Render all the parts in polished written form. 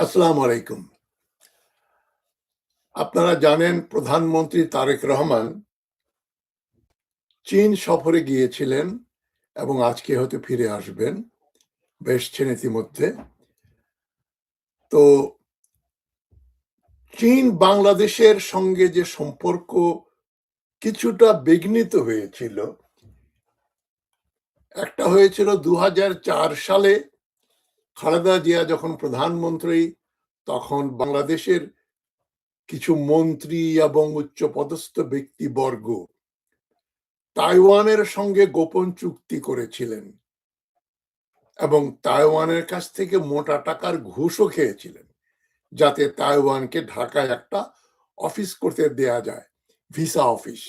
আসসালামু আলাইকুম। আপনারা জানেন প্রধানমন্ত্রী তারেক রহমান চীন সফরে গিয়েছিলেন এবং আজকে হয়তো ফিরে আসবেন। এসছেন ইতিমধ্যে। তো চীন বাংলাদেশের সঙ্গে যে সম্পর্ক কিছুটা বিঘ্নিত হয়েছিল, একটা হয়েছিল ২০০৪ সালে খালেদা জিয়া যখন প্রধানমন্ত্রী, তখন বাংলাদেশের কিছু মন্ত্রী এবং উচ্চপদস্থ ব্যক্তিবর্গ তাইওয়ানের সঙ্গে গোপন চুক্তি করেছিলেন এবং তাইওয়ানের কাছ থেকে মোটা টাকার ঘুষও খেয়েছিলেন, যাতে তাইওয়ানকে ঢাকায় একটা অফিস করতে দেয়া যায়, ভিসা অফিস।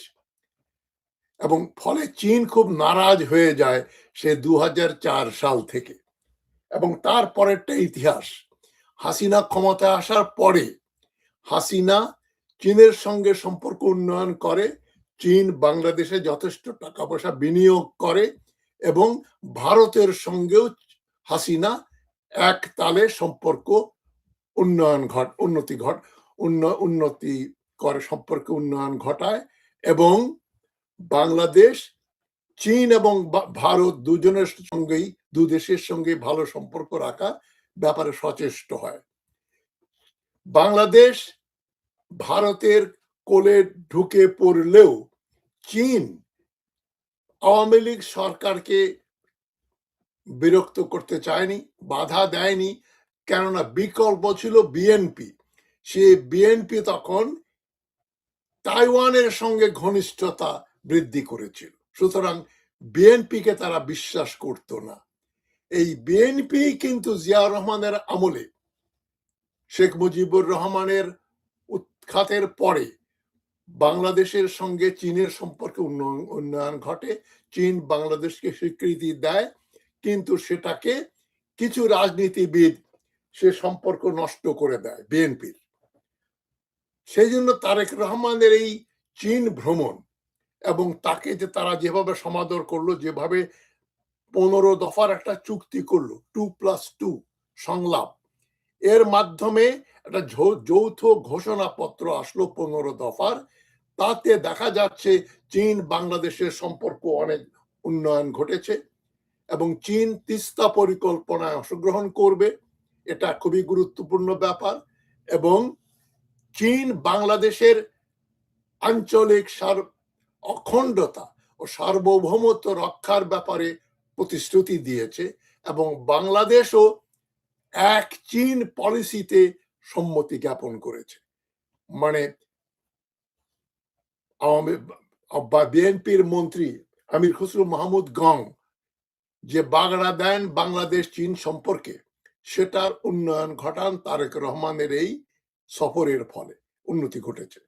এবং ফলে চীন খুব নারাজ হয়ে যায় সে ২০০৪ সাল থেকে। এবং তারপরেরটা ইতিহাস। হাসিনা ক্ষমতায় আসার পরে হাসিনা চীনের সঙ্গে সম্পর্ক উন্নয়ন করে, চীন বাংলাদেশে যথেষ্ট টাকা পয়সা বিনিয়োগ করে এবং ভারতের সঙ্গেও হাসিনা এক তালে সম্পর্ক উন্নতি করে, সম্পর্কে উন্নয়ন ঘটায় এবং বাংলাদেশ চীন এবং ভারত দুজনের সঙ্গেই, দু দেশের সঙ্গে ভালো সম্পর্ক রাখার ব্যাপারে সচেষ্ট হয়। বাংলাদেশ ভারতের কোলে ঢুকে পড়লেও চীন আওয়ামী লীগ সরকারকে বিরক্ত করতে চায়নি, বাধা দেয়নি, কেননা বিকল্প ছিল বিএনপি। সে বিএনপি তখন তাইওয়ানের সঙ্গে ঘনিষ্ঠতা বৃদ্ধি করেছিল, সুতরাং বিএনপিকে তারা বিশ্বাস করত না। এই বিএনপি কিন্তু জিয়াউর রহমানের আমলে, শেখ মুজিবুর রহমানের উৎখাতের পরে বাংলাদেশের সঙ্গে চীনের সম্পর্কে উন্নয়ন ঘটে, চীন বাংলাদেশকে স্বীকৃতি দেয়, কিন্তু সেটাকে কিছু রাজনীতিবিদ সে সম্পর্ক নষ্ট করে দেয় বিএনপির। সেই জন্য তারেক রহমানের এই চীন ভ্রমণ এবং তাকে যে তারা যেভাবে সমাদর করলো, যেভাবে 15 দফার একটা চুক্তি করলো, 2+2 সংলাপ, এর মাধ্যমে একটা যৌথ ঘোষণাপত্র আসলো 15 দফার। তাতে দেখা যাচ্ছে চীন বাংলাদেশের সম্পর্ক অনেক উন্নয়ন ঘটেছে এবং চীন তিস্তা পরিকল্পনায় অংশগ্রহণ করবে, এটা খুবই গুরুত্বপূর্ণ ব্যাপার। এবং চীন বাংলাদেশের আঞ্চলিক অখণ্ডতা ও সার্বভৌমত্ব রক্ষার ব্যাপারে প্রতিশ্রুতি দিয়েছে এবং বাংলাদেশও এক চীন পলিসিতে সম্মতি জ্ঞাপন করেছে। মানে বিএনপির মন্ত্রী আমির খসরু মাহমুদ গং যে বাগড়া দেন বাংলাদেশ চীন সম্পর্কে, সেটার উন্নয়ন ঘটান তারেক রহমানের এই সফরের ফলে উন্নতি ঘটেছে।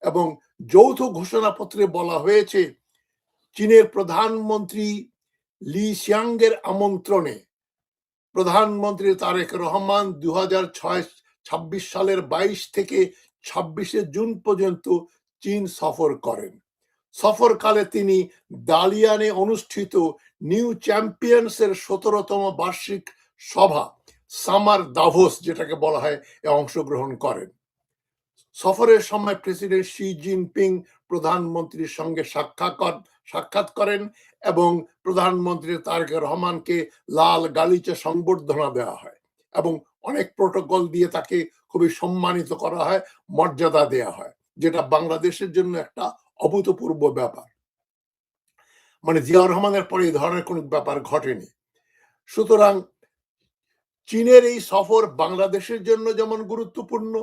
এবং যৌথ ঘোষণাপত্রে বলা হয়েছে চীনের প্রধানমন্ত্রী লি সিয়াংয়ের আমন্ত্রণে প্রধানমন্ত্রী তারেক রহমান ২০২৬ সালের ২২ থেকে ২৬ জুন পর্যন্ত চীন সফর করেন। সফরকালে তিনি দালিয়ানে অনুষ্ঠিত নিউ চ্যাম্পিয়ন্সের ১৭তম বার্ষিক সভা সামার দাভোস, যেটাকে বলা হয়, অংশগ্রহণ করেন। সফরের সময় প্রেসিডেন্ট শি জিনপিং প্রধানমন্ত্রীর সঙ্গে সাক্ষাৎ করেন এবং প্রধানমন্ত্রী তারেক রহমানকে লাল গালিচা সংবর্ধনা দেওয়া হয় এবং অনেক প্রোটোকল দিয়ে তাকে খুবই সম্মানিত করা হয়, মর্যাদা দেওয়া হয়, যেটা বাংলাদেশের জন্য একটা অভূতপূর্ব ব্যাপার। মানে জিয়াউর রহমানের পরে এই ধরনের কোন ব্যাপার ঘটেনি। সুতরাং চীনের এই সফর বাংলাদেশের জন্য যেমন গুরুত্বপূর্ণ,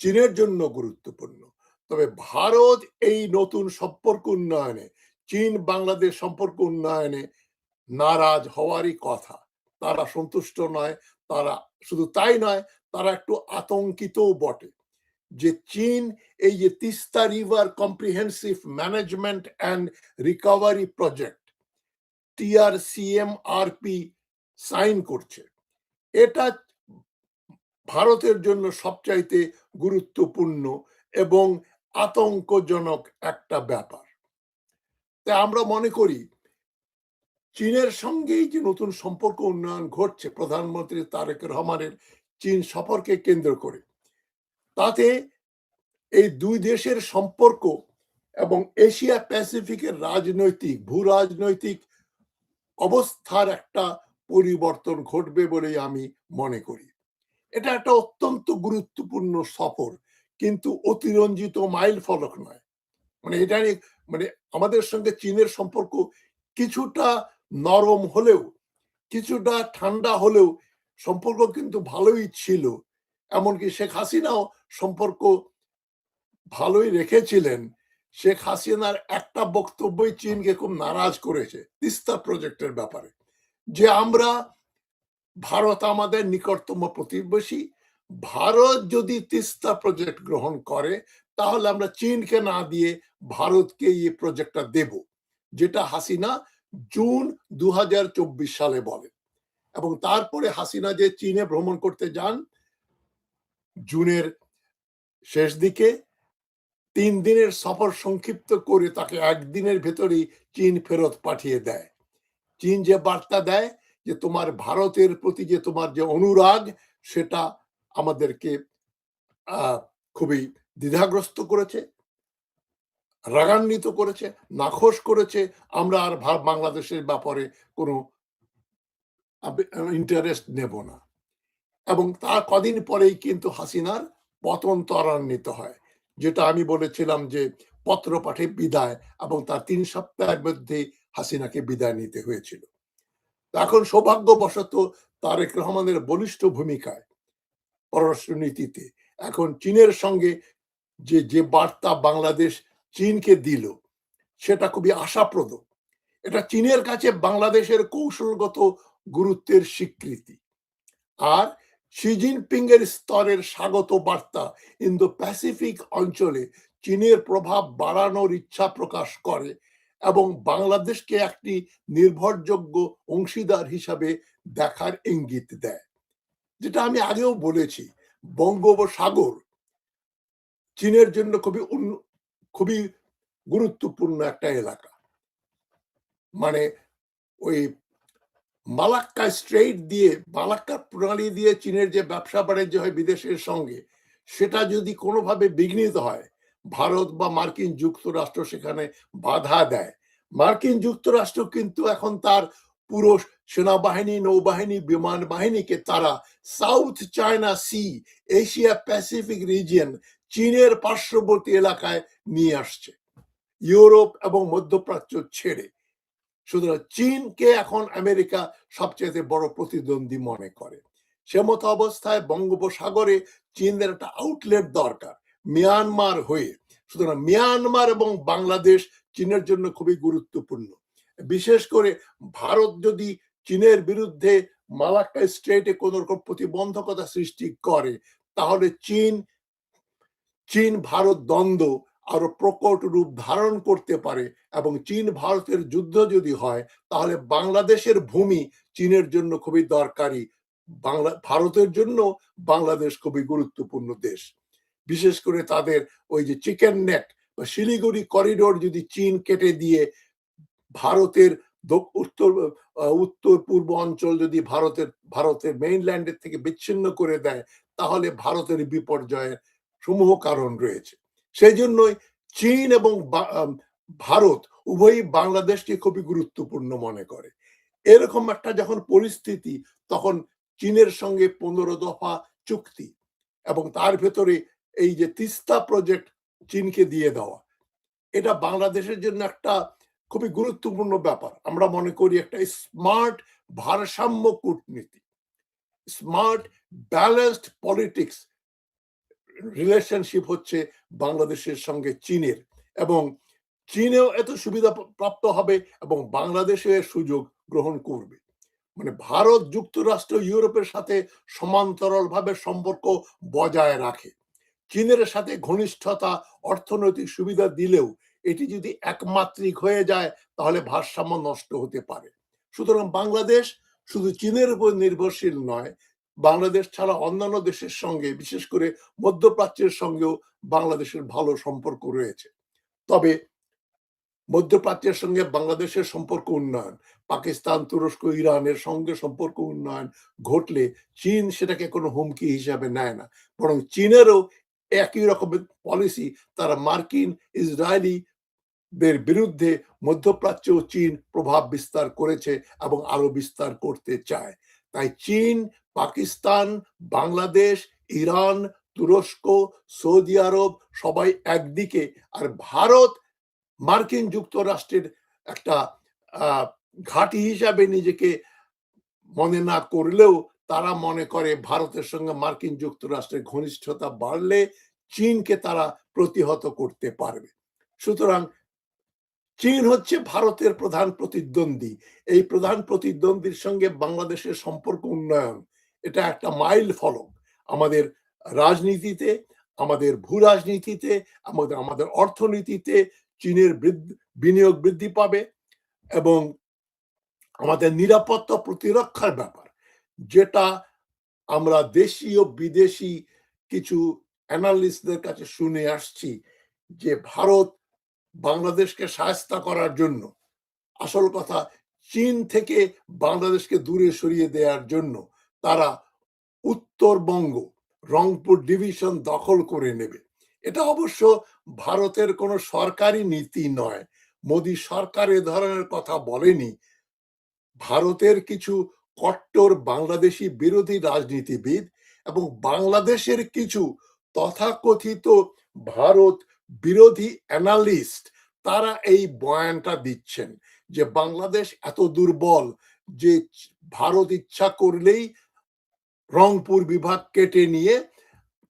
চীনের জন্য গুরুত্বপূর্ণ। তবে ভারত এই নতুন সম্পর্ক উন্নয়নে, চীন বাংলাদেশ সম্পর্ক উন্নয়নে নারাজ হওয়ারই কথা। তারা সন্তুষ্ট নয়। তারা শুধু তাই নয়, তারা একটু আতঙ্কিতও বটে যে চীন এই যে Teesta river comprehensive management and recovery project TRCMRP sign করছে, এটা ভারতের জন্য সবচাইতে গুরুত্বপূর্ণ এবং আতঙ্কজনক একটা ব্যাপার। তাই আমরা মনে করি চীনের সঙ্গেই যে নতুন সম্পর্ক উন্নয়ন ঘটছে প্রধানমন্ত্রী তারেক রহমানের চীন সফরকে কেন্দ্র করে। তাতে এই দুই দেশের সম্পর্ক এবং এশিয়া প্যাসিফিকের রাজনৈতিক ভূ-রাজনৈতিক অবস্থার একটা পরিবর্তন ঘটবে বলেই আমি মনে করি। এটা একটা অত্যন্ত গুরুত্বপূর্ণ সফর, কিন্তু অতিরঞ্জিত মাইল ফলক নয়। মানে এটা মানে আমাদের সঙ্গে চীনের সম্পর্ক কিছুটা নরম হলেও, কিছুটা ঠান্ডা হলেও সম্পর্ক কিন্তু ভালোই ছিল। এমনকি শেখ হাসিনাও সম্পর্ক ভালোই রেখেছিলেন। শেখ হাসিনার একটা বক্তব্যই চীনকে খুব নারাজ করেছে তিস্তা প্রজেক্টের ব্যাপারে, যে আমরা ভারত আমাদের নিকটতম প্রতিবেশী, ভারত যদি তিস্তা প্রজেক্ট গ্রহণ করে তাহলে আমরা চীনকে না দিয়ে ভারতকে এই প্রজেক্টটা দেব, যেটা হাসিনা জুন 2024 সালে বলে। এবং তারপরে হাসিনা যে চীনে ভ্রমণ করতে যান জুনের শেষ দিকে, 3 দিনের সফর সংক্ষিপ্ত করে তাকে একদিনের ভেতরেই চীন ফেরত পাঠিয়ে দেয়। চীন যে বার্তা দেয় যে তোমার ভারতের প্রতি যে তোমার যে অনুরাগ, সেটা আমাদেরকে খুবই দ্বিধাগ্রস্ত করেছে, রাগান্বিত করেছে, নাখোশ করেছে। আমরা আর বাংলাদেশের ব্যাপারে কোনো ইন্টারেস্ট নেব না। এবং তার কদিন পরেই কিন্তু হাসিনার পতন ত্বরান্বিত হয়, যেটা আমি বলেছিলাম যে পত্র পাঠে বিদায়, এবং তার 3 সপ্তাহের মধ্যে হাসিনাকে বিদায় নিতে হয়েছিল। এখন সৌভাগ্যবশত তারেক রহমানের বলিষ্ঠ ভূমিকায় পররাষ্ট্রনীতিতে এখন চীনের সঙ্গে যে বার্তা বাংলাদেশ চীনকে দিল, সেটা খুবই আশাপ্রদ। এটা চীনের কাছে বাংলাদেশের কৌশলগত গুরুত্বের স্বীকৃতি। আর শি জিনপিং এর স্তরের স্বাগত বার্তা ইন্দো প্যাসিফিক অঞ্চলে চীনের প্রভাব বাড়ানোর ইচ্ছা প্রকাশ করে এবং বাংলাদেশকে একটি নির্ভরযোগ্য অংশীদার হিসাবে দেখার ইঙ্গিত দেয়। যেটা আমি আগেও বলেছি, বঙ্গোপসাগর চীনের জন্য খুবই গুরুত্বপূর্ণ একটা এলাকা। মানে ওই মালাক্কা স্ট্রেইট দিয়ে, মালাক্কা প্রণালী দিয়ে চীনের যে ব্যবসা বাণিজ্য হয় বিদেশের সঙ্গে, সেটা যদি কোনোভাবে বিঘ্নিত হয়, ভারত বা মার্কিন যুক্তরাষ্ট্র সেখানে বাধা দেয়। মার্কিন যুক্তরাষ্ট্র কিন্তু এখন তার পুরো সেনাবাহিনী, নৌবাহিনী, বিমান বাহিনীকে তারা south China sea, Asia Pacific region, চীনের পার্শ্ববর্তী এলাকায় নিয়ে আসছে, ইউরোপ এবং মধ্যপ্রাচ্য ছেড়ে। সুতরাং চীনকে এখন আমেরিকা সবচেয়ে বড় প্রতিদ্বন্দ্বী মনে করে। সে মতো অবস্থায় বঙ্গোপসাগরে চীনের একটা আউটলেট দরকার মিয়ানমার হয়ে। সুতরাং মিয়ানমার এবং বাংলাদেশ চীনের জন্য খুবই গুরুত্বপূর্ণ। বিশেষ করে ভারত যদি চীনের বিরুদ্ধে মালাক্কা স্ট্রেটে কোন রকম প্রতিবন্ধকতা সৃষ্টি করে, তাহলে চীন ভারত দ্বন্দ্ব আরো প্রকট রূপ ধারণ করতে পারে। এবং চীন ভারতের যুদ্ধ যদি হয়, তাহলে বাংলাদেশের ভূমি চীনের জন্য খুবই দরকারি। ভারতের জন্য বাংলাদেশ খুবই গুরুত্বপূর্ণ দেশ। বিশেষ করে তাদের ওই যে চিকেন নেক বা শিলিগুড়ি করিডোর যদি চীন কেটে দিয়ে ভারতের উত্তর পূর্ব অঞ্চল যদি ভারতের মেইনল্যান্ডের থেকে বিচ্ছিন্ন করে দেয়, তাহলে ভারতের বিপর্যয়ের সমূহ কারণ রয়েছে। সেই জন্যই চীন এবং ভারত উভয়ই বাংলাদেশকে খুবই গুরুত্বপূর্ণ মনে করে। এরকম একটা যখন পরিস্থিতি, তখন চীনের সঙ্গে 15 দফা চুক্তি এবং তার ভেতরে এই যে তিস্তা প্রজেক্ট চীনকে দিয়ে দেওয়া, এটা বাংলাদেশের জন্য একটা খুবই গুরুত্বপূর্ণ ব্যাপার। আমরা মনে করি একটা স্মার্ট ভারসাম্য কূটনীতি, স্মার্ট ব্যালেন্সড পলিটিক্স রিলেশনশিপ হচ্ছে বাংলাদেশের সঙ্গে চীনের, এবং চীনেও এত সুবিধা প্রাপ্ত হবে এবং বাংলাদেশে সুযোগ গ্রহণ করবে। মানে ভারত যুক্তরাষ্ট্র ইউরোপের সাথে সমান্তরালভাবে সম্পর্ক বজায় রাখে। চীনের সাথে ঘনিষ্ঠতা অর্থনৈতিক সুবিধা দিলেও এটি যদি একমাত্রিক হয়ে যায়, তাহলে ভারসাম্য নষ্ট হতে পারে। সুতরাং বাংলাদেশ শুধু চীনের উপর নির্ভরশীল নয়, বাংলাদেশ ছাড়া অন্যান্য দেশের সঙ্গে, বিশেষ করে মধ্যপ্রাচ্যের সঙ্গেও বাংলাদেশের ভালো সম্পর্ক রয়েছে। তবে মধ্যপ্রাচ্যের সঙ্গে বাংলাদেশের সম্পর্ক উন্নয়ন, পাকিস্তান, তুরস্ক, ইরানের সঙ্গে সম্পর্ক উন্নয়ন ঘটলে চীন সেটাকে কোনো হুমকি হিসাবে নেয় না, বরং চীনেরও একই রকমের পলিসি। তারা মার্কিন, ইসরায়েলি দের বিরুদ্ধে মধ্যপ্রাচ্য ও চীন প্রভাব বিস্তার করেছে এবং আরো বিস্তার করতে চায়। তাই চীন, পাকিস্তান, বাংলাদেশ, ইরান, তুরস্ক, সৌদি আরব সবাই একদিকে, আর ভারত মার্কিন যুক্তরাষ্ট্রের একটা ঘাঁটি হিসাবে নিজেকে মনে না করলেও তারা মনে করে ভারতের সঙ্গে মার্কিন যুক্তরাষ্ট্রের ঘনিষ্ঠতা বাড়লে চীনকে তারা প্রতিহত করতে পারবে। সুতরাং চীন হচ্ছে ভারতের প্রধান প্রতিদ্বন্দ্বী। এই প্রধান প্রতিদ্বন্দ্বীর সঙ্গে বাংলাদেশের সম্পর্ক উন্নয়ন, এটা একটা মাইল ফলক আমাদের রাজনীতিতে, আমাদের ভূ রাজনীতিতে, আমাদের অর্থনীতিতে। চীনের বিনিয়োগ বৃদ্ধি পাবে এবং আমাদের নিরাপত্তা প্রতিরক্ষার ব্যাপার, যেটা আমরা দেশীয় বিদেশি কিছু অ্যানালিস্টদের কাছে শুনে আসছি, যে ভারত বাংলাদেশকে শায়েস্তা করার জন্য, আসল কথা চীন থেকে বাংলাদেশকে দূরে সরিয়ে দেওয়ার জন্য তারা উত্তরবঙ্গ, রংপুর ডিভিশন দখল করে নেবে। এটা অবশ্য ভারতের কোনো সরকারি নীতি নয়। মোদী সরকার এ ধরনের কথা বলেনি। ভারতের কিছু কট্টর বাংলাদেশি বিরোধী রাজনীতিবিদ এবং বাংলাদেশের কিছু তথাকথিত ভারত বিরোধী অ্যানালিস্ট, তারা এই বয়ানটা দিচ্ছেন যে বাংলাদেশ এত দুর্বল যে ভারত ইচ্ছা করলেই রংপুর বিভাগ কেটে নিয়ে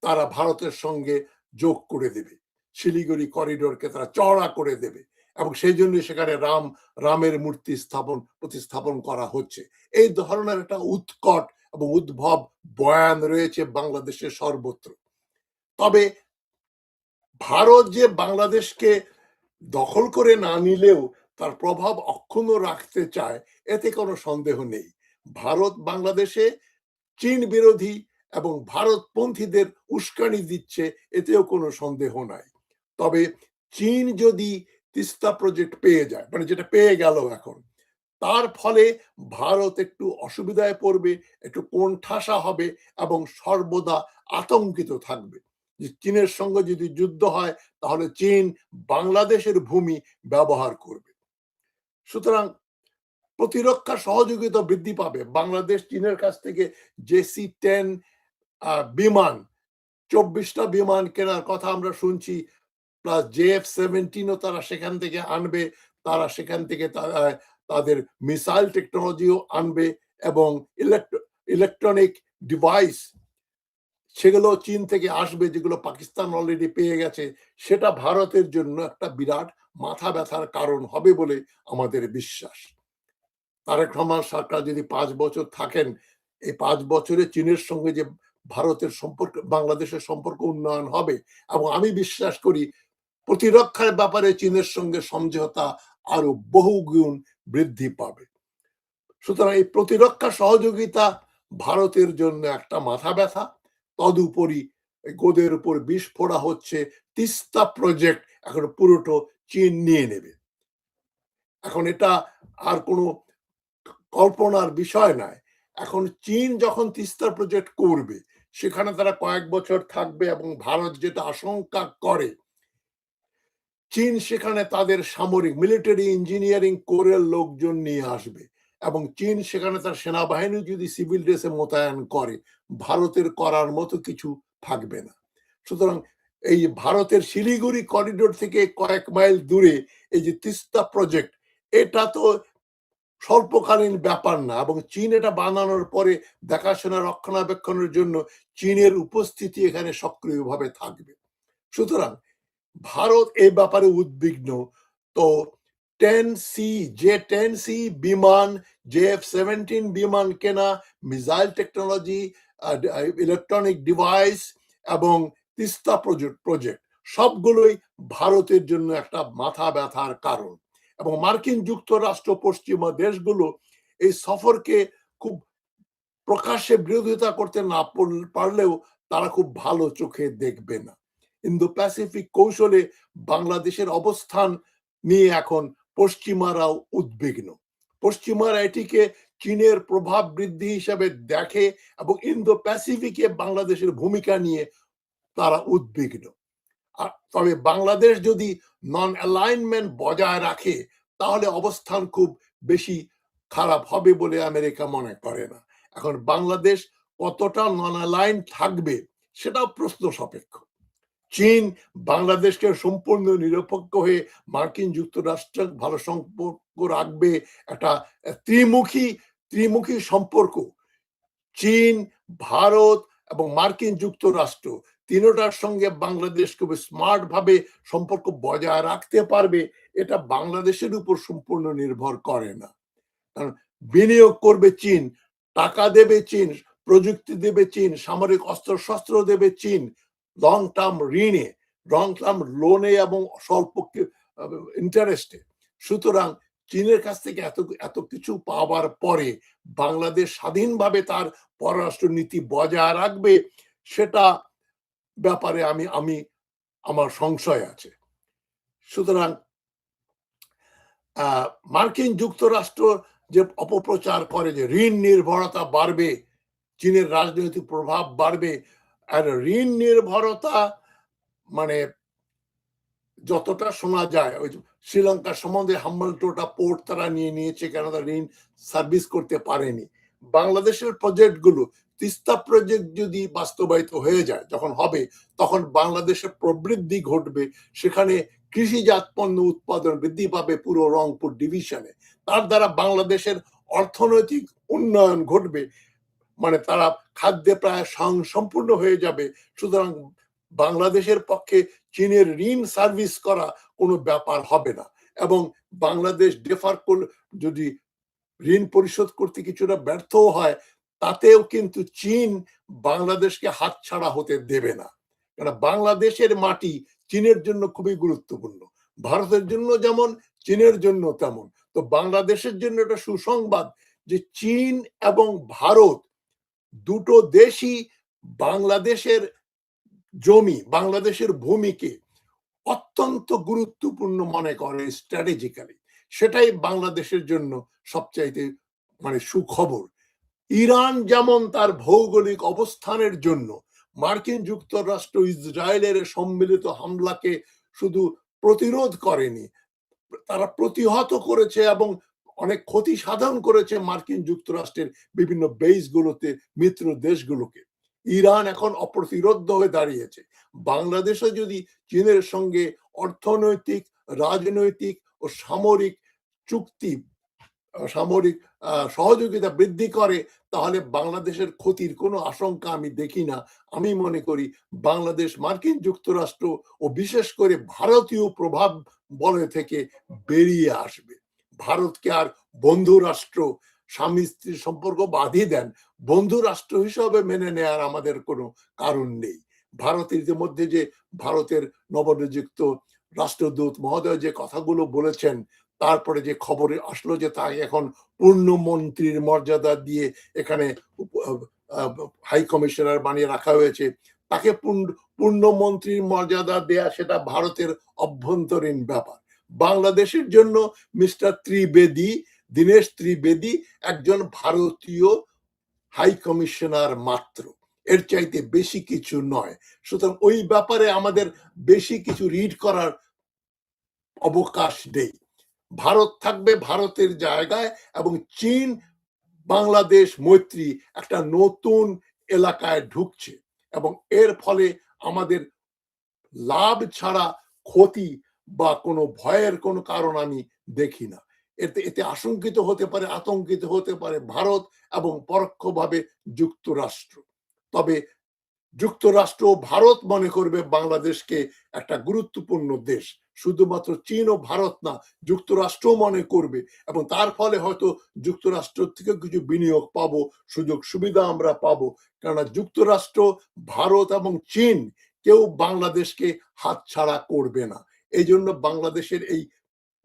তারা ভারতের সঙ্গে যোগ করে দেবে, শিলিগুড়ি করিডোরকে তারা চওড়া করে দেবে, এবং সেই জন্য সেখানে রামের মূর্তি প্রতিস্থাপন করা হচ্ছে। এই ধরনের একটা উৎকট এবং উদ্ভব বয়ান রয়েছে বাংলাদেশের সর্বত্র। তবে ভারত যে বাংলাদেশকে দখল করে না নিলেও তার প্রভাব অক্ষুণ্ণ রাখতে চায়, এতে কোনো সন্দেহ নেই। ভারত বাংলাদেশে চীন বিরোধী এবং ভারতপন্থীদের উস্কানি দিচ্ছে, এতেও কোনো সন্দেহ নাই। তবে চীন যদি তিস্তা প্রজেক্ট পেয়ে যায়, মানে যেটা পেয়ে গেল এখন, তার ফলে ভারত একটু অসুবিধায় পড়বে, একটু কোণঠাসা হবে এবং সর্বদা আতঙ্কিত থাকবে যে চীনের সঙ্গে যদি যুদ্ধ হয় তাহলে চীন বাংলাদেশের ভূমি ব্যবহার করবে। সুতরাং প্রতিরক্ষা সহযোগিতা বৃদ্ধি পাবে। বাংলাদেশ চীনের কাছ থেকে JC-10 বিমান, 24টা বিমান কেনার কথা আমরা শুনছি, প্লাস JF-17ও তারা সেখান থেকে আনবে। তারা সেখান থেকে তাদের মিসাইল টেকনোলজিও আনবে এবং ইলেকট্রনিক ডিভাইস সেগুলো চীন থেকে আসবে, যেগুলো পাকিস্তান অলরেডি পেয়ে গেছে। সেটা ভারতের জন্য একটা বিরাট মাথা ব্যথার কারণ হবে বলে আমাদের বিশ্বাস। তারেক রহমান সরকার যদি 5 বছর থাকেন, এই 5 বছরে চীনের সঙ্গে যে ভারতের সম্পর্ক, বাংলাদেশের সম্পর্ক উন্নয়ন হবে, এবং আমি বিশ্বাস করি প্রতিরক্ষার ব্যাপারে চীনের সঙ্গে সমঝোতা আরো বহুগুণ বৃদ্ধি পাবে। সুতরাং এই প্রতিরক্ষা সহযোগিতা ভারতের জন্য একটা মাথা ব্যথা। তদুপরি গোদের উপর বিষ ফোড়া হচ্ছে, তিস্তা প্রজেক্ট এখন পুরোটা চীন নিয়ে নেবে। এখন এটা আর কোনো কল্পনার বিষয় নয়। এখন চীন যখন তিস্তা প্রজেক্ট করবে, সেখানে তারা কয়েক বছর থাকবে এবং ভারত যেটা আশঙ্কা করে, চীন সেখানে তাদের সামরিক মিলিটারি ইঞ্জিনিয়ারিং কোরের লোকজন নিয়ে আসবে এবং চীন সেখানে তার সেনাবাহিনী যদি সিভিল ড্রেসে মোতায়েন করে, ভারতের করার মতো কিছু থাকবে না। সুতরাং এই ভারতের শিলিগুড়ি করিডোর থেকে কয়েক মাইল দূরে এই যে তিস্তা প্রজেক্ট, এটা তো স্বল্পকালীন ব্যাপার না, এবং চীন এটা বানানোর পরে দেখাশোনা রক্ষণাবেক্ষণের জন্য চীনের উপস্থিতি এখানে সক্রিয়ভাবে থাকবে। সুতরাং ভারত এই ব্যাপারে উদ্বিগ্ন। তো 10C বিমান, JF-17 বিমান কেনা, মিসাইল টেকনোলজি, ইলেকট্রনিক ডিভাইস এবং তিস্তা প্রজেক্ট সবগুলোই ভারতের জন্য একটা মাথা ব্যথার কারণ। এবং মার্কিন যুক্তরাষ্ট্র, পশ্চিমা দেশগুলো এই সফরকে খুব প্রকাশ্যে বিরোধিতা করতে না পারলেও তারা খুব ভালো চোখে দেখবে না। ইন্দো প্যাসিফিক কৌশলে বাংলাদেশের অবস্থান নিয়ে এখন পশ্চিমারাও উদ্বিগ্ন। পশ্চিমারা এটিকে চীনের প্রভাব বৃদ্ধি হিসাবে দেখে এবং ইন্দো প্যাসিফিকে বাংলাদেশের ভূমিকা নিয়ে তারা উদ্বিগ্ন। তবে বাংলাদেশ যদি নন অ্যালাইনমেন্ট বজায় রাখে তাহলে অবস্থান খুব বেশি খারাপ হবে বলে আমেরিকা মনে করে না। এখন বাংলাদেশ কতটা নন অ্যালাইন থাকবে সেটাও প্রশ্ন সাপেক্ষ। চীন বাংলাদেশকে সম্পূর্ণ নিরপেক্ষ হয়ে মার্কিন যুক্তরাষ্ট্রের ভালো সম্পর্ক রাখবে, একটা ত্রিমুখী সম্পর্ক চীন, ভারত এবং মার্কিন যুক্তরাষ্ট্র তিনটার সঙ্গে বাংলাদেশ খুব স্মার্ট ভাবে সম্পর্ক বজায় রাখতে পারবে, এটা বাংলাদেশের উপর সম্পূর্ণ নির্ভর করে না। কারণ বিনিয়োগ করবে চীন, টাকা দেবে চীন, প্রযুক্তি দেবে চীন, সামরিক অস্ত্রশস্ত্র দেবে চীন, লং টার্ম ঋণে, লং টার্ম লোনে এবং স্বল্প ইন্টারেস্টে। সুতরাং চীনের কাছ থেকে এত কিছু পাওয়ার পরে বাংলাদেশ স্বাধীনভাবে তার পররাষ্ট্র নীতি বজায় রাখবে সেটা ব্যাপারে আমি আমার সংশয় আছে। সুতরাং মার্কিন যুক্তরাষ্ট্র যে অপপ্রচার করে যে ঋণ নির্ভরতা বাড়বে, চীনের রাজনৈতিক প্রভাব বাড়বে, আর ঋণ নির্ভরতা মানে যতটা শোনা যায় ওই শ্রীলঙ্কার সম্বন্ধে হাম্বলটোটা পোর্ট তারা নিয়ে নিয়েছে কেন তারা ঋণ সার্ভিস করতে পারেনি। বাংলাদেশের প্রজেক্টগুলো, তিস্তা প্রজেক্ট যদি বাস্তবায়িত হয়ে যায়, যখন হবে তখন বাংলাদেশের প্রবৃদ্ধি ঘটবে, সেখানে কৃষিজাত পণ্য উৎপাদন বৃদ্ধি পাবে পুরো রংপুর ডিভিশনে, তার দ্বারা বাংলাদেশের অর্থনৈতিক উন্নয়ন ঘটবে, মানে তারা খাদ্যে প্রায় সম্পূর্ণ হয়ে যাবে। সুতরাং বাংলাদেশের পক্ষে চীনের ঋণ সার্ভিস করা কোনো ব্যাপার হবে না, এবং বাংলাদেশ ডেফার করলে যদি ঋণ পরিশোধ করতে কিছুটা ব্যর্থ হয় তাতেও কিন্তু চীন বাংলাদেশকে হাতছাড়া হতে দেবে না। কারণ বাংলাদেশের মাটি চীনের জন্য খুবই গুরুত্বপূর্ণ, ভারতের জন্য যেমন চীনের জন্য তেমন। তো বাংলাদেশের জন্য একটা সুসংবাদ যে চীন এবং ভারত দুটো দেশই বাংলাদেশের জমি, বাংলাদেশের ভূমিকে অত্যন্ত গুরুত্বপূর্ণ মনে করে স্ট্র্যাটেজিক্যালি। সেটাই বাংলাদেশের জন্য সবচাইতে মানে সুখবর। ইরান যেমন তার ভৌগোলিক অবস্থানের জন্য মার্কিন যুক্তরাষ্ট্র ইসরায়েলের সম্মিলিত হামলাকে শুধু প্রতিরোধ করেনি, তারা প্রতিহত করেছে এবং অনেক ক্ষতি সাধন করেছে মার্কিন যুক্তরাষ্ট্রের বিভিন্ন বেসগুলোতে, মিত্র দেশগুলোকে। ইরান এখন অপ্রতিরোধ্য হয়ে দাঁড়িয়েছে। বাংলাদেশে যদি চীনের সঙ্গে অর্থনৈতিক, রাজনৈতিক ও সামরিক চুক্তি, সামরিক সহযোগিতা বৃদ্ধি করে তাহলে বাংলাদেশের ক্ষতির কোনো আশঙ্কা আমি দেখি না। আমি মনে করি বাংলাদেশ মার্কিন যুক্তরাষ্ট্র ও বিশেষ করে ভারতীয় প্রভাব বলয় থেকে বেরিয়ে আসবে। ভারতকে আর বন্ধু রাষ্ট্র, স্বামী স্ত্রীর সম্পর্ক বাঁধিয়ে দেন, বন্ধু রাষ্ট্র হিসাবে মেনে নেয়ার আমাদের কোনো কারণ নেই। ভারতের ইতিমধ্যে যে ভারতের নবনিযুক্ত রাষ্ট্রদূত মহোদয় যে কথাগুলো বলেছেন, তারপরে যে খবরে আসলো যে তাকে এখন পূর্ণমন্ত্রীর মর্যাদা দিয়ে এখানে হাই কমিশনার বানিয়ে রাখা হয়েছে, তাকে পূর্ণমন্ত্রীর মর্যাদা দেয়া সেটা ভারতের অভ্যন্তরীণ ব্যাপার। বাংলাদেশের জন্য মিস্টার ত্রিবেদী, দীনেশ ত্রিবেদী একজন ভারতীয় হাই কমিশনার মাত্র, এর চাইতে বেশি কিছু নয়। সুতরাং ওই ব্যাপারে আমাদের বেশি কিছু রিড করার অবকাশ নেই। ভারত থাকবে ভারতের জায়গায়, এবং চীন বাংলাদেশ মৈত্রী একটা নতুন এলাকায় ঢুকছে, এবং এর ফলে আমাদের লাভ ছাড়া ক্ষতি বা কোনো ভয়ের কোনো কারণ আমি দেখি না। এতে আতঙ্কিত হতে পারে ভারত এবং পরোক্ষভাবে যুক্তরাষ্ট্র। তবে যুক্তরাষ্ট্র, ভারত মনে করবে বাংলাদেশকে একটা গুরুত্বপূর্ণ দেশ, শুধুমাত্র চীন ও ভারত না, যুক্তরাষ্ট্র মনে করবে, এবং তার ফলে হয়তো যুক্তরাষ্ট্র থেকে কিছু বিনিয়োগ পাবো, সুযোগ সুবিধা আমরা পাবো। কেননা যুক্তরাষ্ট্র, ভারত এবং চীন কেউ বাংলাদেশকে হাতছাড়া করবে না। এই জন্য বাংলাদেশের এই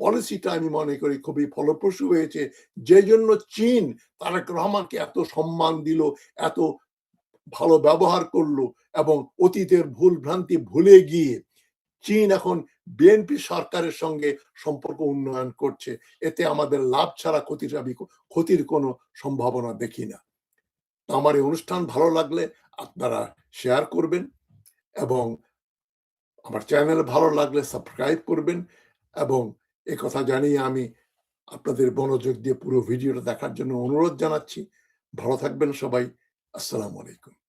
পলিসিটা আমি মনে করি খুবই ফলপ্রসূ হয়েছে। যে জন্য চীন তারেক রহমানকে এত সম্মান দিল, এত ভালো ব্যবহার করলো, এবং অতীতের ভুল ভ্রান্তি ভুলে গিয়ে চীন এখন বিএনপি সরকারের সঙ্গে সম্পর্ক উন্নয়ন করছে, এতে আমাদের লাভ ছাড়া ক্ষতির কোনো সম্ভাবনা দেখি না। তো আমার এই অনুষ্ঠান ভালো লাগলে আপনারা শেয়ার করবেন এবং আমার চ্যানেল ভালো লাগলে সাবস্ক্রাইব করবেন এবং একথা জানিয়ে আমি আপনাদের মনোযোগ দিয়ে পুরো ভিডিওটা দেখার জন্য অনুরোধ জানাচ্ছি। ভালো থাকবেন সবাই। আসসালামু আলাইকুম।